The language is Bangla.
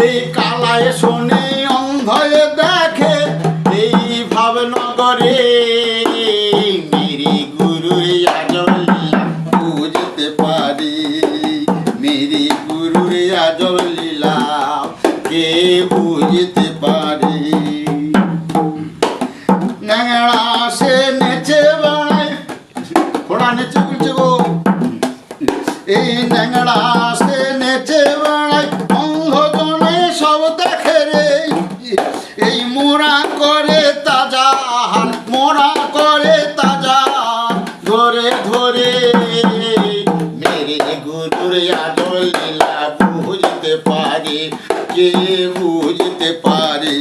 এই কালায় শোনে অন্ধয়ে দেখে এই ভাবনগরে মেরি গুরুর আজব লীলা বুঝতে পারি মেরি গুরুর আজব লীলা কে বুঝতে পারি ন্যাংড়া সে নেচে বেড়ায় ঘোড়া নেচে বলছে গো এই ন্যাংড়া সে নেচে বেড়ায় অন্ধজনে সব দেখে রে এই মোরা করে তাজা মোরা করে তাজা ধরে ধরে মেরে গুরুর আজব লীলা বুঝতে পারে কে বুঝতে পারে